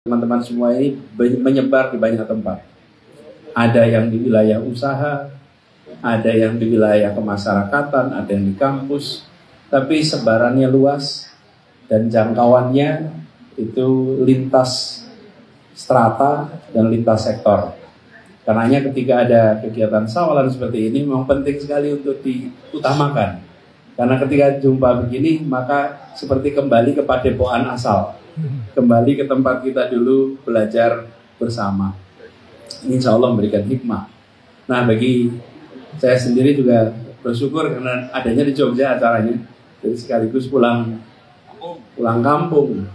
Teman-teman semua ini menyebar di banyak tempat. Ada yang di wilayah usaha, ada yang di wilayah kemasyarakatan, ada yang di kampus. Tapi sebarannya luas dan jangkauannya itu lintas strata dan lintas sektor. Karenanya ketika ada kegiatan sawalan seperti ini memang penting sekali untuk diutamakan. Karena ketika jumpa begini maka seperti kembali ke padepokan asal. Kembali ke tempat kita dulu belajar bersama. Insya Allah memberikan hikmah. Nah, bagi saya sendiri juga bersyukur karena adanya di Jogja acaranya. Jadi sekaligus pulang kampung,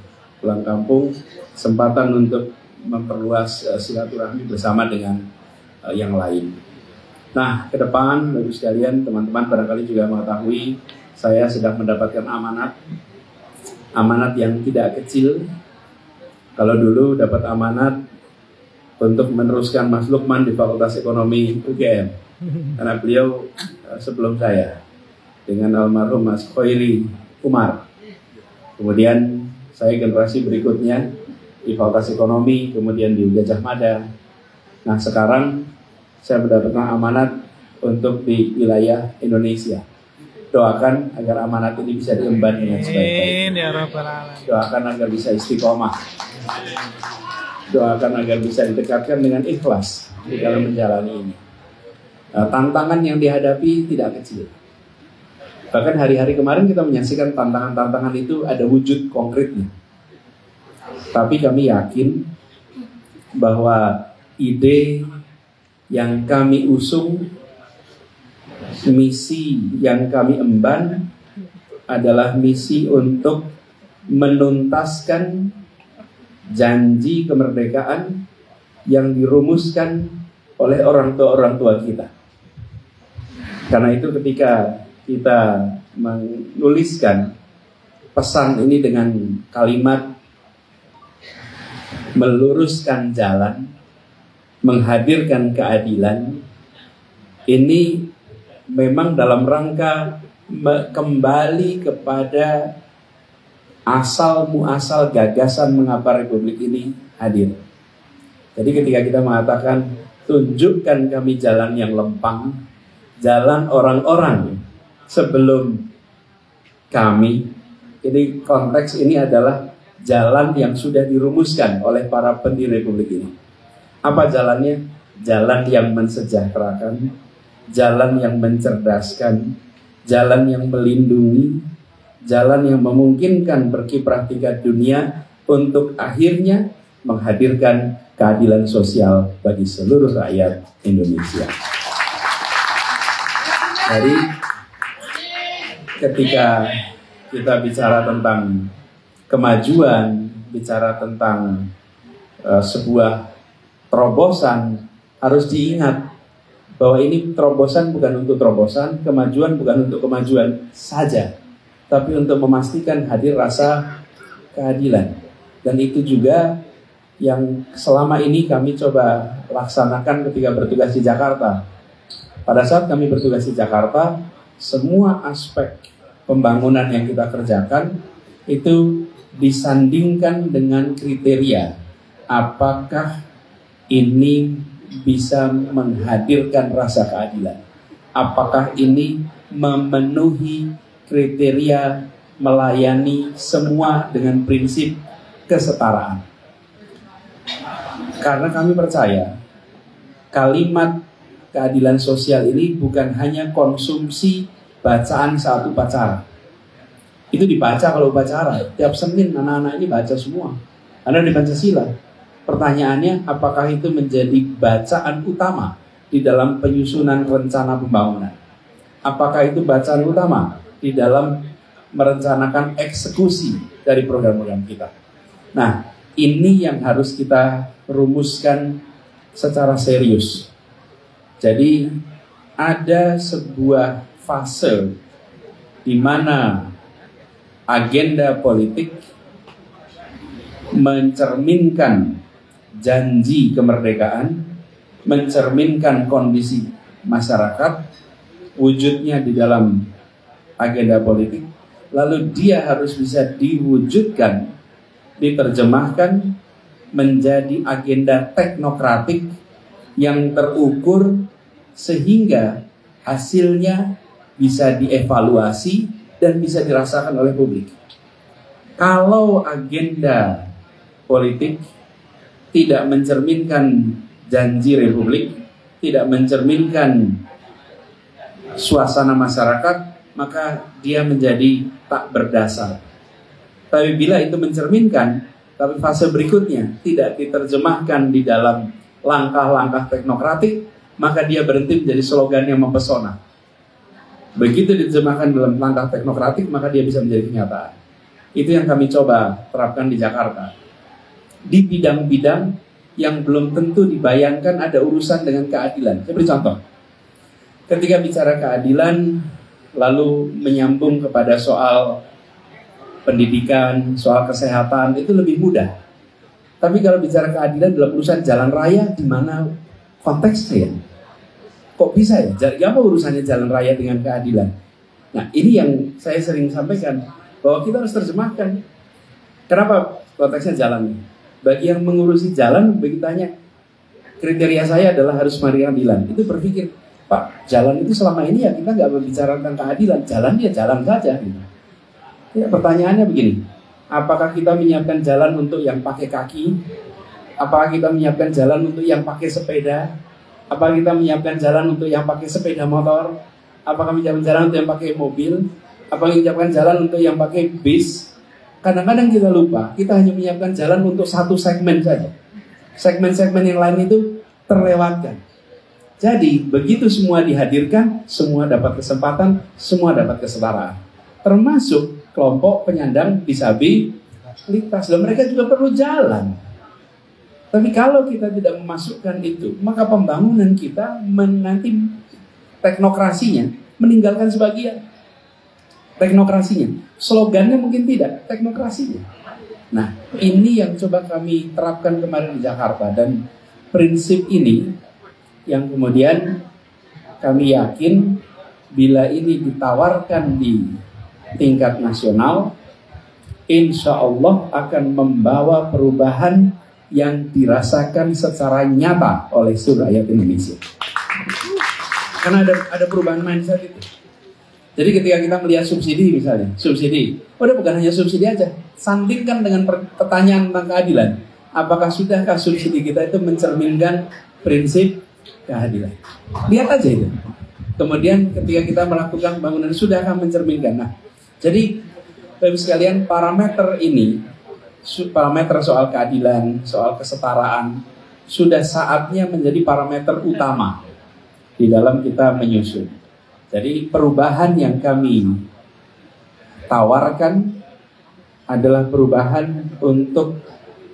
kesempatan untuk memperluas silaturahmi bersama dengan yang lain. Nah, ke depan bagi sekalian teman-teman barangkali juga mengetahui saya sedang mendapatkan amanat yang tidak kecil. Kalau dulu dapat amanat untuk meneruskan Mas Lukman di Fakultas Ekonomi UGM, karena beliau sebelum saya dengan almarhum Mas Khoiri Umar. Kemudian saya generasi berikutnya di Fakultas Ekonomi, kemudian di Gajah Mada. Nah, sekarang saya mendapatkan amanat untuk di wilayah Indonesia. Doakan agar amanat ini bisa diemban dengan sebaik-baiknya. Doakan agar bisa istiqomah. Doakan agar bisa didekatkan dengan ikhlas di dalam menjalani ini. Tantangan yang dihadapi tidak kecil. Bahkan hari-hari kemarin kita menyaksikan tantangan-tantangan itu ada wujud konkretnya. Tapi kami yakin bahwa ide yang kami usung, misi yang kami emban adalah misi untuk menuntaskan janji kemerdekaan yang dirumuskan oleh orang tua kita. Karena itu ketika kita menuliskan pesan ini dengan kalimat meluruskan jalan, menghadirkan keadilan, ini memang dalam rangka kembali kepada asal muasal gagasan mengapa Republik ini hadir. Jadi ketika kita mengatakan tunjukkan kami jalan yang lempang, jalan orang-orang sebelum kami, jadi konteks ini adalah jalan yang sudah dirumuskan oleh para pendiri Republik ini. Apa jalannya? Jalan yang mensejahterakan, jalan yang mencerdaskan, jalan yang melindungi, jalan yang memungkinkan berkiprah tingkat dunia untuk akhirnya menghadirkan keadilan sosial bagi seluruh rakyat Indonesia. Jadi ketika kita bicara tentang kemajuan, bicara tentang sebuah terobosan, harus diingat bahwa ini terobosan bukan untuk terobosan, kemajuan bukan untuk kemajuan saja, tapi untuk memastikan hadir rasa keadilan. Dan itu juga yang selama ini kami coba laksanakan ketika bertugas di Jakarta. Pada saat kami bertugas di Jakarta, semua aspek pembangunan yang kita kerjakan itu disandingkan dengan kriteria apakah ini bisa menghadirkan rasa keadilan, apakah ini memenuhi kriteria melayani semua dengan prinsip kesetaraan. Karena kami percaya kalimat keadilan sosial ini bukan hanya konsumsi bacaan saat upacara. Itu dibaca kalau upacara, tiap Senin anak-anak ini baca semua, karena di Pancasila. Pertanyaannya, apakah itu menjadi bacaan utama di dalam penyusunan rencana pembangunan? Apakah itu bacaan utama di dalam merencanakan eksekusi dari program-program kita? Nah, ini yang harus kita rumuskan secara serius. Jadi, ada sebuah fase di mana agenda politik mencerminkan janji kemerdekaan, mencerminkan kondisi masyarakat, wujudnya di dalam agenda politik, lalu dia harus bisa diwujudkan, diterjemahkan menjadi agenda teknokratik yang terukur sehingga hasilnya bisa dievaluasi dan bisa dirasakan oleh publik. Kalau agenda politik tidak mencerminkan janji republik, tidak mencerminkan suasana masyarakat, maka dia menjadi tak berdasar. Tapi bila itu mencerminkan, tapi fase berikutnya tidak diterjemahkan di dalam langkah-langkah teknokratik, maka dia berhenti menjadi slogan yang mempesona. Begitu diterjemahkan dalam langkah teknokratik, maka dia bisa menjadi kenyataan. Itu yang kami coba terapkan di Jakarta. Di bidang-bidang yang belum tentu dibayangkan ada urusan dengan keadilan. Saya beri contoh. Ketika bicara keadilan, lalu menyambung kepada soal pendidikan, soal kesehatan, itu lebih mudah. Tapi kalau bicara keadilan dalam urusan jalan raya, di mana konteksnya? Kok bisa ya? Apa urusannya jalan raya dengan keadilan? Nah, ini yang saya sering sampaikan, bahwa kita harus terjemahkan. Kenapa konteksnya jalan? Bagi yang mengurusi jalan, begitu tanya, kriteria saya adalah harus keadilan. Itu berpikir, Pak, jalan itu selama ini ya kita nggak berbicara tentang keadilan. Jalan ya jalan saja. Gitu. Ya, pertanyaannya begini, apakah kita menyiapkan jalan untuk yang pakai kaki? Apakah kita menyiapkan jalan untuk yang pakai sepeda? Apakah kita menyiapkan jalan untuk yang pakai sepeda motor? Apakah menyiapkan jalan untuk yang pakai mobil? Apakah menyiapkan jalan untuk yang pakai bis? Kadang-kadang kita lupa, kita hanya menyiapkan jalan untuk satu segmen saja. Segmen-segmen yang lain itu terlewatkan. Jadi, begitu semua dihadirkan, semua dapat kesempatan, semua dapat kesetaraan. Termasuk kelompok penyandang disabilitas. Dan mereka juga perlu jalan. Tapi kalau kita tidak memasukkan itu, maka pembangunan kita nanti teknokrasinya meninggalkan sebagian. Teknokrasinya, slogannya mungkin tidak, teknokrasinya. Nah, ini yang coba kami terapkan kemarin di Jakarta. Dan prinsip ini yang kemudian kami yakin bila ini ditawarkan di tingkat nasional, insya Allah akan membawa perubahan yang dirasakan secara nyata oleh seluruh rakyat Indonesia. Karena ada perubahan mindset itu. Jadi ketika kita melihat subsidi misalnya, subsidi, udah bukan hanya subsidi aja, sandingkan dengan pertanyaan tentang keadilan. Apakah sudahkah subsidi kita itu mencerminkan prinsip keadilan? Lihat aja itu. Kemudian ketika kita melakukan bangunan, sudahkah mencerminkan? Nah, jadi Bapak sekalian, parameter ini, parameter soal keadilan, soal kesetaraan, sudah saatnya menjadi parameter utama di dalam kita menyusun. Jadi perubahan yang kami tawarkan adalah perubahan untuk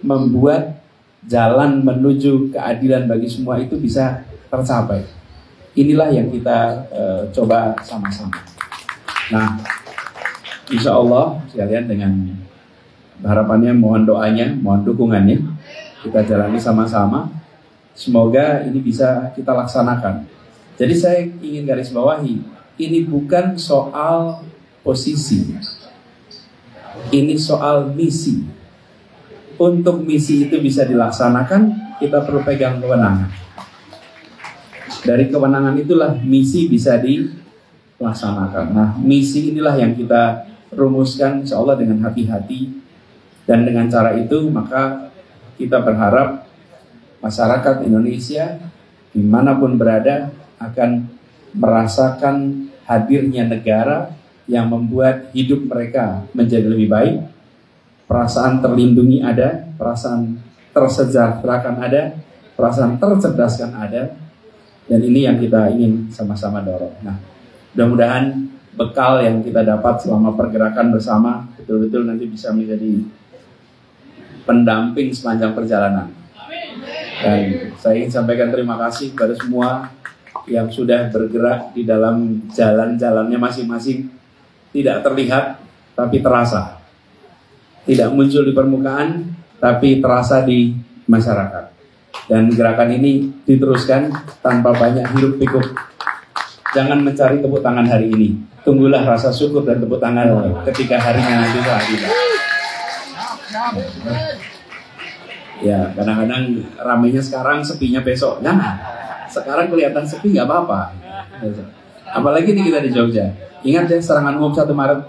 membuat jalan menuju keadilan bagi semua itu bisa tercapai. Inilah yang kita coba sama-sama. Nah, insya Allah sekalian dengan harapannya, mohon doanya, mohon dukungannya, kita jalani sama-sama. Semoga ini bisa kita laksanakan. Jadi saya ingin garis bawahi, ini bukan soal posisi, ini soal misi. Untuk misi itu bisa dilaksanakan, kita perlu pegang kewenangan. Dari kewenangan itulah misi bisa dilaksanakan. Nah, misi inilah yang kita rumuskan insya Allah dengan hati-hati. Dan dengan cara itu maka kita berharap masyarakat Indonesia dimanapun berada akan merasakan hadirnya negara yang membuat hidup mereka menjadi lebih baik. Perasaan terlindungi ada, perasaan tersejahterakan ada, perasaan tercerdaskan ada. Dan ini yang kita ingin sama-sama dorong. Nah, mudah-mudahan bekal yang kita dapat selama pergerakan bersama betul-betul nanti bisa menjadi pendamping sepanjang perjalanan. Dan saya ingin sampaikan terima kasih kepada semua yang sudah bergerak di dalam jalan-jalannya masing-masing. Tidak terlihat, tapi terasa. Tidak muncul di permukaan, tapi terasa di masyarakat. Dan gerakan ini diteruskan tanpa banyak hiruk pikuk. Jangan mencari tepuk tangan hari ini. Tunggulah rasa syukur dan tepuk tangan ketika harinya nanti telah tiba. Ya, kadang-kadang ramainya sekarang, sepinya besok. Nah, sekarang kelihatan sepi nggak apa-apa. Apalagi nih kita di Jogja. Ingat ya serangan umum 1 Maret.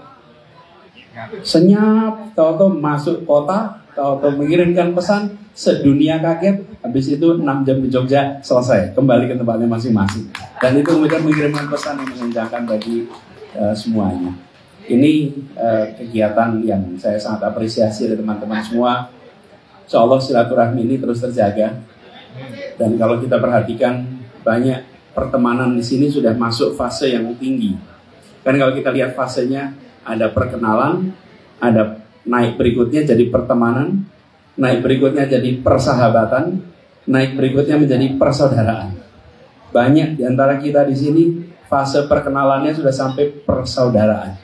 Senyap, tahu-tahu masuk kota, tahu-tahu mengirimkan pesan, sedunia kaget. Habis itu 6 jam di Jogja, selesai. Kembali ke tempatnya masing-masing. Dan itu kemudian mengirimkan pesan yang menyenangkan bagi semuanya. Ini kegiatan yang saya sangat apresiasi dari teman-teman semua. Insya Allah silaturahmi ini terus terjaga. Dan kalau kita perhatikan banyak pertemanan di sini sudah masuk fase yang tinggi. Kan kalau kita lihat fasenya ada perkenalan, ada naik berikutnya jadi pertemanan, naik berikutnya jadi persahabatan, naik berikutnya menjadi persaudaraan. Banyak di antara kita di sini fase perkenalannya sudah sampai persaudaraan.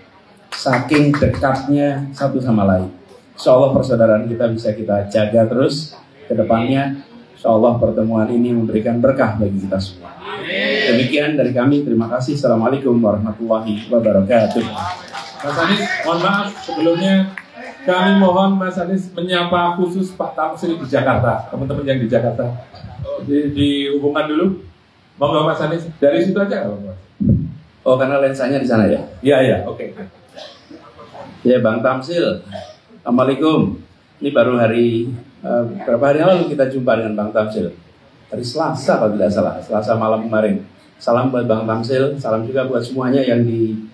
Saking dekatnya satu sama lain. Insya Allah persaudaraan kita bisa kita jaga terus ke depannya. Insya Allah pertemuan ini memberikan berkah bagi kita semua. Demikian dari kami. Terima kasih. Assalamualaikum warahmatullahi wabarakatuh. Mas Anies, mohon maaf sebelumnya kami mohon Mas Anies menyapa khusus Pak Tamsil di Jakarta, teman-teman yang di Jakarta. Dihubungkan dulu. Monggo Mas Anies, dari situ aja nggak Mas? Oh, karena lensanya di sana ya? Iya, oke. Ya, Bang Tamsil. Assalamualaikum. Ini baru hari berapa hari lalu kita jumpa dengan Bang Tamsil. Hari Selasa kalau tidak salah, Selasa malam kemarin. Salam buat Bang Tamsil, salam juga buat semuanya yang di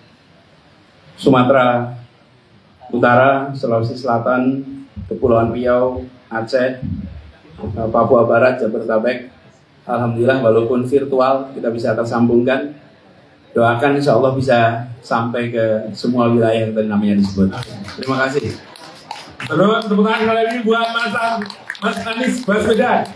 Sumatera Utara, Sulawesi Selatan, Kepulauan Riau, Aceh, Papua Barat, Jabodetabek. Alhamdulillah walaupun virtual kita bisa tersambungkan. Doakan insya Allah bisa sampai ke semua wilayah yang tadi namanya disebut. Terima kasih. Terus tepuk tangan kali ini buat Mas Anies Baswedan.